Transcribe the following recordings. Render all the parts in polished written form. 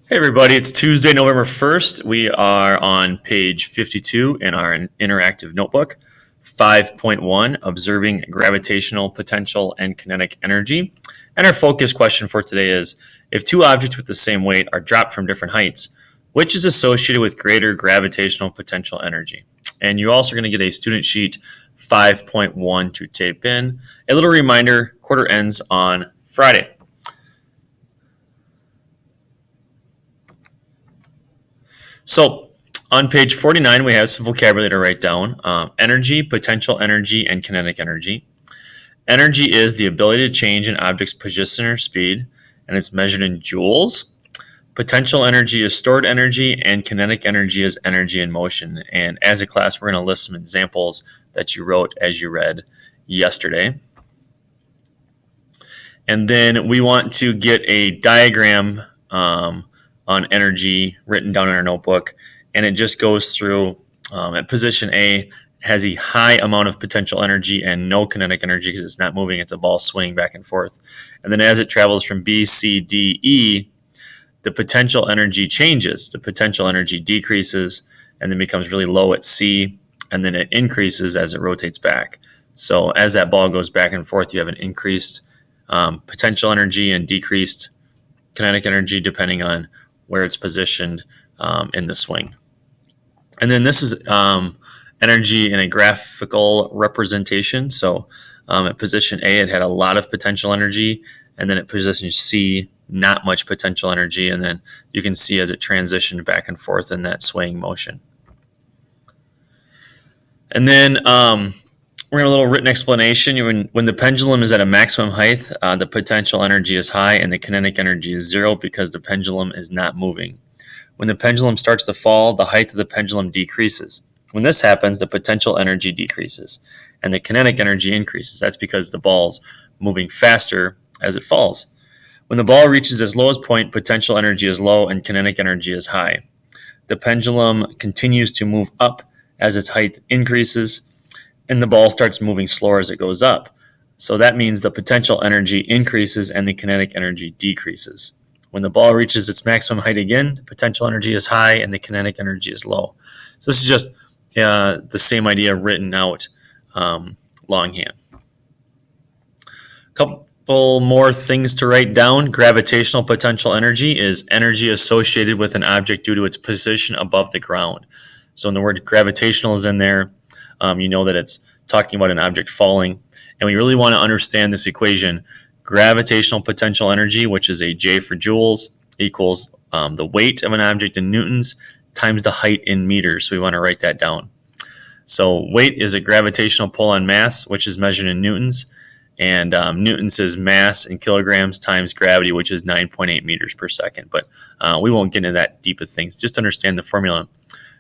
Hey everybody, it's Tuesday, November 1st. We are on page 52 in our interactive notebook, 5.1, Observing Gravitational Potential and Kinetic Energy. And our focus question for today is, if two objects with the same weight are dropped from different heights, which is associated with greater gravitational potential energy? And you're also going to get a student sheet 5.1 to tape in. A little reminder, quarter ends on Friday. So on page 49, we have some vocabulary to write down. Energy, potential energy, and kinetic energy. Energy is the ability to change an object's position or speed, and it's measured in joules. Potential energy is stored energy, and kinetic energy is energy in motion. And as a class, we're going to list some examples that you wrote as you read yesterday. And then we want to get a diagram on energy written down in our notebook, and it just goes through at position A has a high amount of potential energy and no kinetic energy because it's not moving, it's a ball swinging back and forth. And then as it travels from B, C, D, E, the potential energy changes. The potential energy decreases and then becomes really low at C, and then it increases as it rotates back. So as that ball goes back and forth, you have an increased potential energy and decreased kinetic energy depending on where it's positioned in the swing. And then this is energy in a graphical representation. So at position A, it had a lot of potential energy, and then at position C, not much potential energy, and then you can see as it transitioned back and forth in that swaying motion. And then we're going to a little written explanation. When the pendulum is at a maximum height, the potential energy is high and the kinetic energy is zero because the pendulum is not moving. When the pendulum starts to fall, the height of the pendulum decreases. When this happens, the potential energy decreases and the kinetic energy increases. That's because the ball's moving faster as it falls. When the ball reaches its lowest point, potential energy is low and kinetic energy is high. The pendulum continues to move up as its height increases, and the ball starts moving slower as it goes up. So that means the potential energy increases and the kinetic energy decreases. When the ball reaches its maximum height again, the potential energy is high and the kinetic energy is low. So this is just the same idea written out longhand. A couple more things to write down. Gravitational potential energy is energy associated with an object due to its position above the ground. So when the word gravitational is in there, you know that it's talking about an object falling. And we really want to understand this equation. Gravitational potential energy, which is a J for joules, equals the weight of an object in newtons times the height in meters. So we want to write that down. So weight is a gravitational pull on mass, which is measured in newtons. And newtons is mass in kilograms times gravity, which is 9.8 meters per second. But we won't get into that deep of things. Just understand the formula.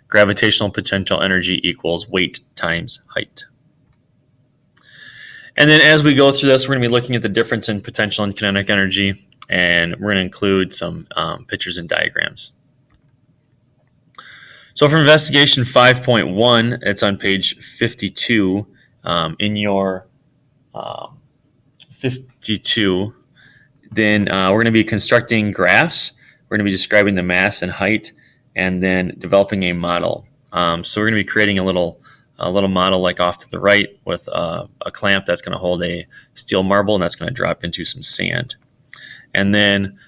Gravitational potential energy equals weight times height. And then as we go through this, we're going to be looking at the difference in potential and kinetic energy, and we're going to include some pictures and diagrams. So for investigation 5.1, it's on page 52 in your 52. Then we're going to be constructing graphs. We're going to be describing the mass and height, and then developing a model. So we're going to be creating a little model like off to the right with a clamp that's going to hold a steel marble, and that's going to drop into some sand. And then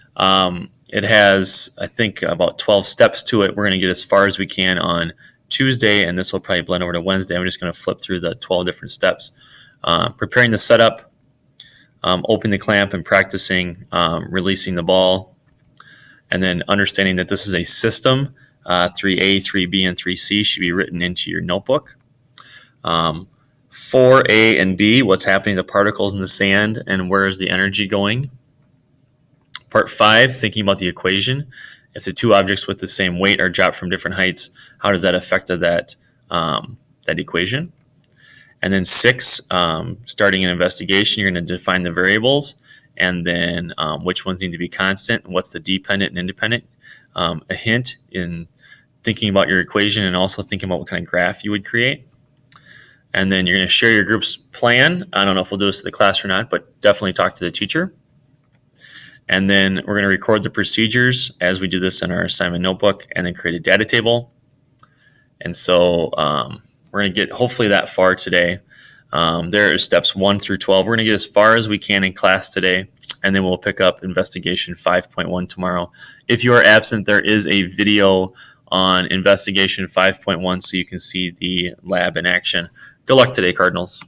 it has, I think, about 12 steps to it. We're going to get as far as we can on Tuesday, and this will probably blend over to Wednesday. I'm just going to flip through the 12 different steps. Preparing the setup, opening the clamp and practicing releasing the ball, and then understanding that this is a system. 3A, 3B, and 3C should be written into your notebook. 4A and B, what's happening to the particles in the sand and where is the energy going? Part 5, thinking about the equation. If the two objects with the same weight are dropped from different heights, how does that affect that equation? And then 6, starting an investigation, you're going to define the variables and then which ones need to be constant, and what's the dependent and independent. A hint in thinking about your equation and also thinking about what kind of graph you would create. And then you're going to share your group's plan. I don't know if we'll do this to the class or not, but definitely talk to the teacher. And then we're going to record the procedures as we do this in our assignment notebook, and then create a data table. And so we're going to get hopefully that far today. There are steps 1 through 12. We're going to get as far as we can in class today, and then we'll pick up investigation 5.1 tomorrow. If you are absent, there is a video on investigation 5.1 so you can see the lab in action. Good luck today, Cardinals.